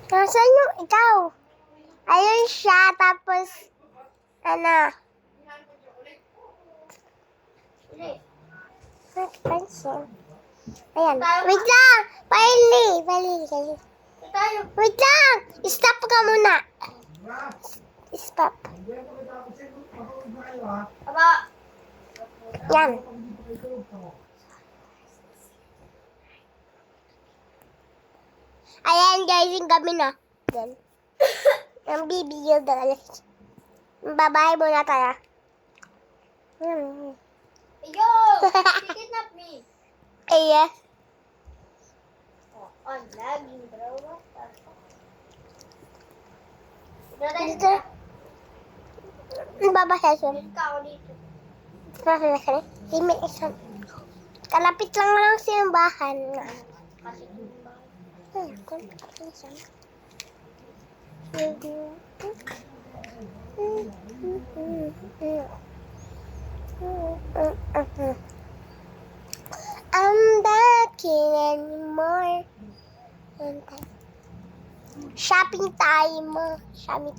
Nasaan yung ikaw? Ayun siya, tapos, ano? Pansin. Ayan. Wait lang! Paili! Wait lang! Stop ka muna. Stop. Yan. Ayan guys, yung gabi na. Yan. Ang bibigil dahil. Babae muna tayo. Yo! Kidnap me! Iya. Oh, on lagging, bro. What the Dito. Babasa siya. Ikaw dito. Babasa siya. Kalapit lang simbahan. Kasi I'm backing anymore. Shopping tayo mo. Shopping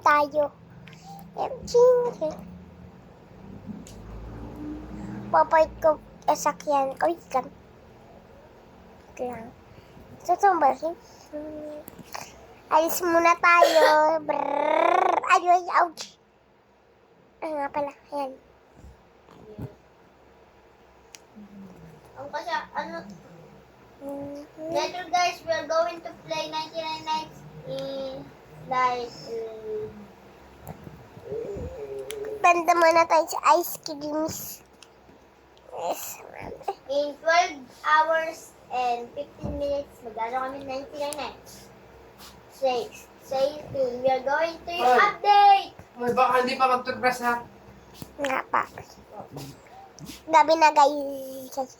tayo. Papay ko sakyan. Wait lang. Ito tumbahin. Alis muna tayo. Brrrr. Ay, ouch. Nga pala. Ayan. ang kasi, later guys, we are going to play 99 Nights in, Banda muna tayo sa ice creams. Yes. in 12 hours and 15 minutes, magano kami 99 Nights. Say soon, we are going to update! Ay, baka hindi pa mag-toothbrush ha. Nga pa. Gabi na guys.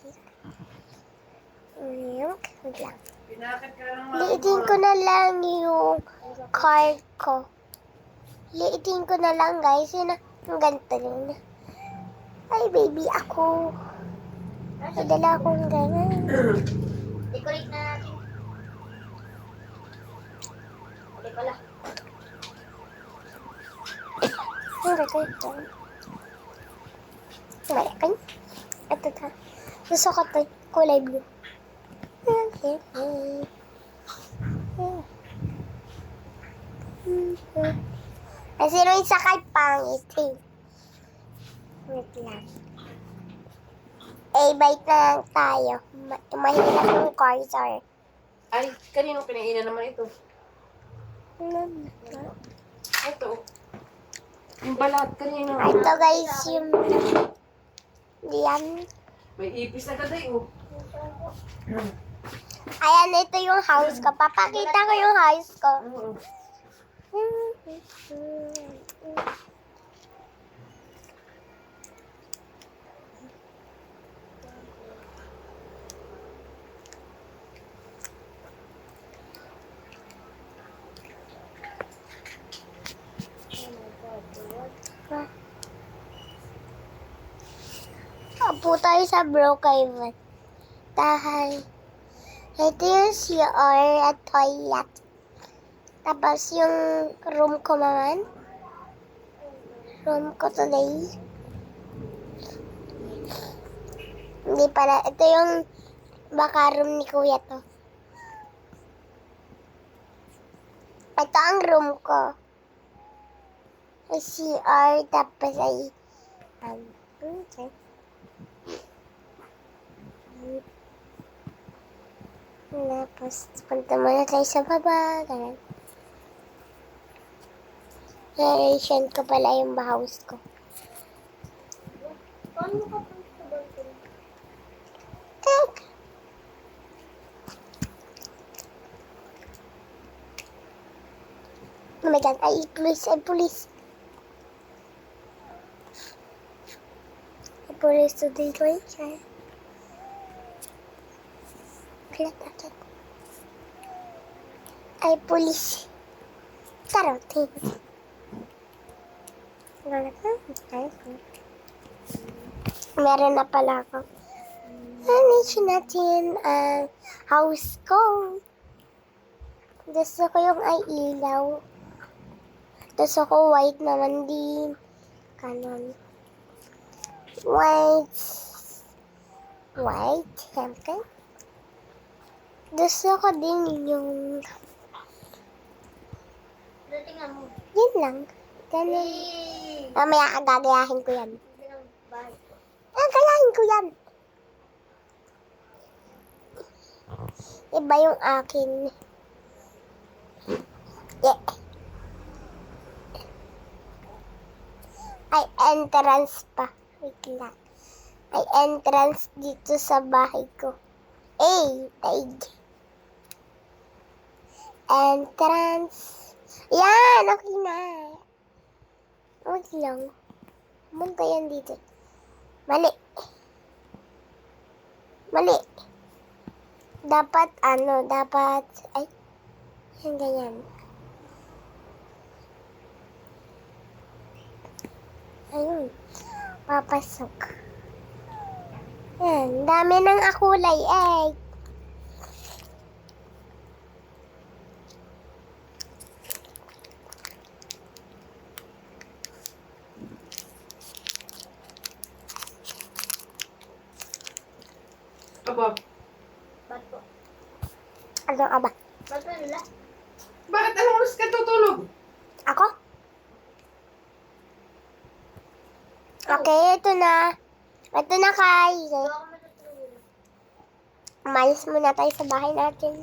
Wait lang. Pinakit ka lang Liitin ko na lang yung card ko. Liitin ko na lang guys. Yun na. Ang ganito yun. Ay baby ako. May dala akong ganun. Decorate na natin. Hindi pala. Ang ganito. Malaki. Ito ta. Gusto ko ito. Kulay blue. Okay. Kasi nung isa kay pangit eh. Wait lang. Bite na lang tayo. Mahirap yung cursor. Ay, kanino pinainan naman ito? Ito. Yung balat, kanino? Ito guys yung... Diyan. May ipis na kaday, oh. Ayan, ito yung house ko. Papakita ko yung house ko. Oo. Apo tayo sa Brookhaven. Dahil ito yung CR at toilet. Tapos yung room ko naman. Room ko today. Hindi pala. Ito yung baka room ni kuya to. Ito ang room ko. Ay CR tapos ay okay. Tapos, punta muna tayo sa baba. Ganun. Aeration ko pala yung house ko. Paano ka punta sa balcony? Tak! Oh my God, ay police. Ay police today ko yun siya. Ay police. Charot. Meron na pala ako. Nalisin natin ang house ko. Gusto ko yung ay ilaw. Gusto ko white naman din. Kanon. White. White. Siyempre. Gusto ko din yung... Tingnan mo. Yun lang. Ganun. Hey! Mamaya gagayahin ko yan. Hindi ng bahay ko. Gagayahin ko yan. Iba yung akin. Yeah. Ay, entrance pa. Wait lang. Ay, entrance dito sa bahay ko. Daig. Entrance. Yan, okay na. Wait lang. Munta yan dito. Mali. Dapat, ay, yan ganyan. Ayun, papasok. Yan, dami ng akulay, Aba, Ba't po? Ano ka ba? Ba't po nila? bakit anong oras ka tutulog? Ako? Okay, ito na. Ito na, Kai. Hindi ako matutulog. Umalis muna tayo sa bahay natin.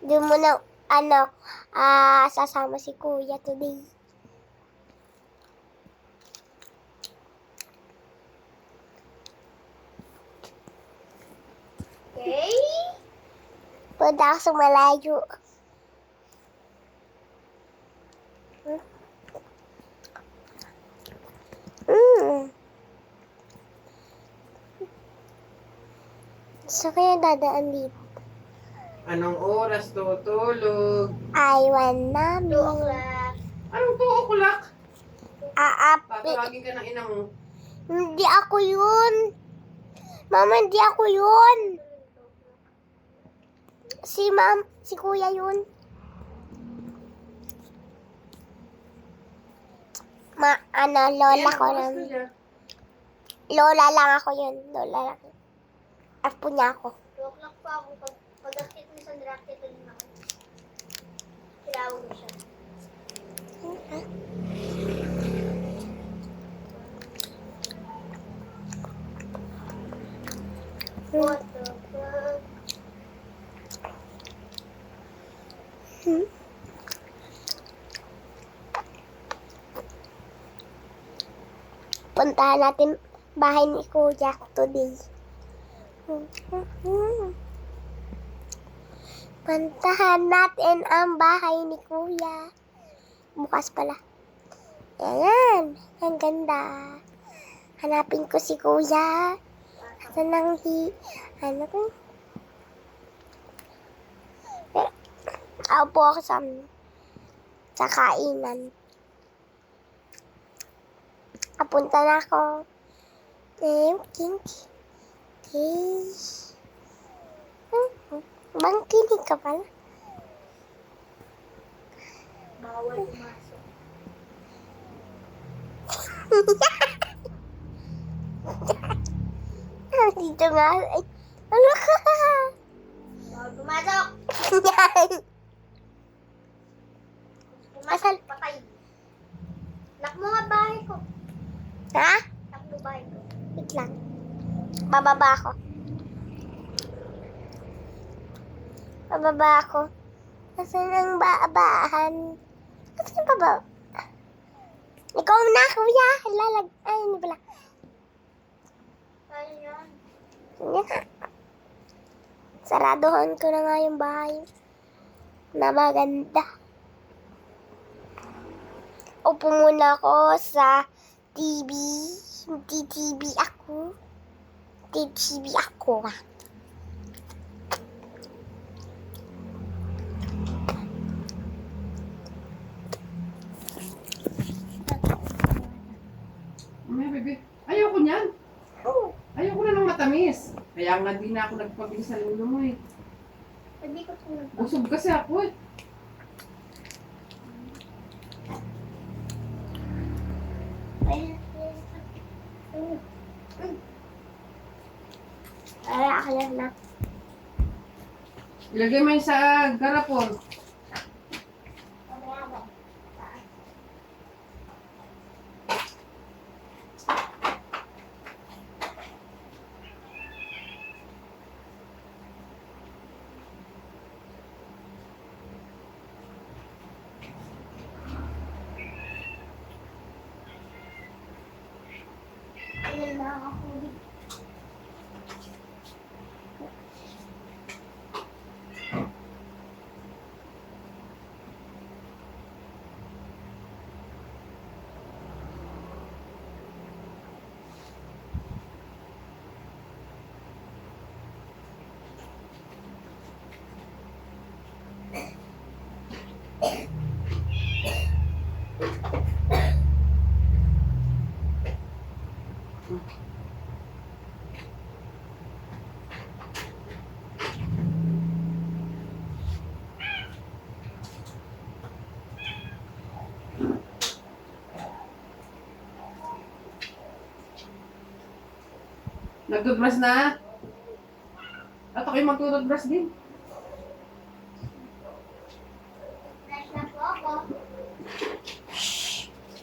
Doon muna, sasama si Kuya today. Okay? Punta ako sa malayo. Gusto ko yung dadaan dito. Anong oras tutulog? Iwan 2 namin. o'clock. Anong 2 o'clock? Aapi. Tatawagin ka ng ina mo. Hindi ako yun. Mama, hindi ako yun. Si Kuya yun. Lola ko lang. Lola lang ako yun. Lola lang. Apo niya ako. 2 o'clock pa ako. Pag-akit ni Sandra, akit din ako. Tinawag mo siya. What the fuck? Puntahan natin bahay ni Kuya today. Puntahan natin ang bahay ni Kuya. Bukas pala. Ayan. Ang ganda. Hanapin ko si Kuya. Saan ang ano ko? Ako po ako sa kainan. Apunta na ako. Kinky. Bangkinig ka pala. Bawal pumasok. Dito nga. Ay, ano ka? Bawal pumasok. Asal? Patay. Lock mo nga bahay ko. Ha? Lock mo bahay ko. Wait lang. Bababa ako. Bababa ako. Nasaan ang baabahan? Nasaan pa ba? Ikaw na, Kuya. Ay, hindi pala. Kaya yan. Yan. Saraduhan ko na nga yung bahay. Na maganda. Upo muna ako sa TV. Hindi TV ako. TV ako. May bebe. Ayoko niyan. Oh. Ayoko Kaya nga di na ako nagpabili sa lulo mo eh. Hindi ko tulog. Busog kasi ako eh. Ay, akala na. Ilagay mo yun sa garapon. Ayun na ako. Nagtutbrush na? At ako'y magtutbrush din. Fresh na po ako.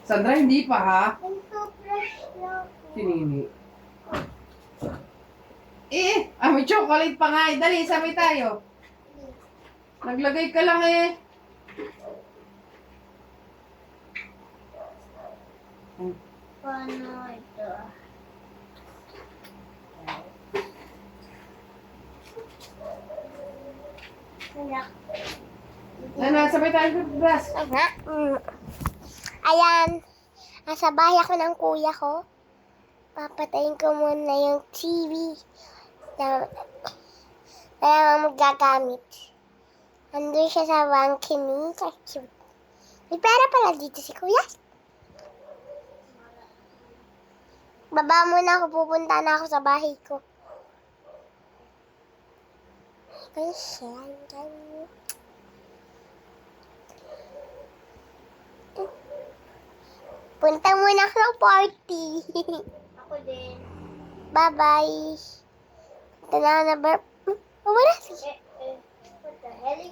Sandra, hindi pa ha? Fresh na po. Sinini. May chocolate pa nga eh. Dali, sabay tayo. Naglagay ka lang eh. Paano ito? Sabay tayo mag-brush. Nga. Ayan. Nasa bahay ako ng kuya ko. Papatayin ko muna yung TV na magagamit. Andun siya sa balcony. So cute. May pera pala dito si kuya. Baba muna ako. Pupunta na ako sa bahay ko. Ay, siya. Punta muna ako ng party. Ako din. Bye-bye. Ito na ako na wala. What the hell?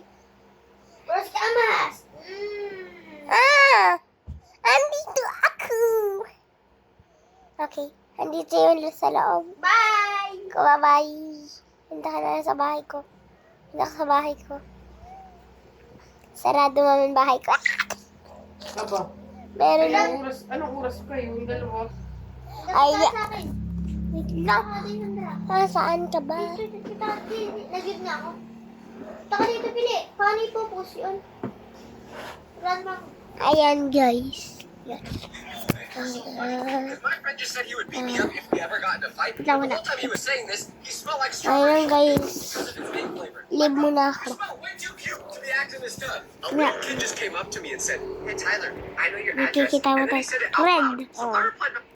Where's the mask? Andito ako. Okay. Andito yung sa loob. Bye! Bye-bye. Punta ka na sa bahay ko. Punta ka sa bahay ko. Sarado naman bahay ko. Aba. Meron lang. Anong oras kayo? Yung dalawa? Ay, Ay, sa akin. wait lang. Ako din Sandra. Saan ka ba? Kita, nag-give na ako. Taka dito, pili. Paano ipopos yun? Run lang. Ayan, guys. Yan. Because my friend just said he would beat me up if we ever got in a fight. Wala, The wala. whole time he was saying this, he smelled like Ayan, strawberry guys. because of his vape flavor. Live muna You ako. smell way too cute to be acting this tough. A Yeah. little kid just came up to me and said, "Hey Tyler, I know your Nakikita address." mo And then he tayo. said it out Red. loud. So I replied back,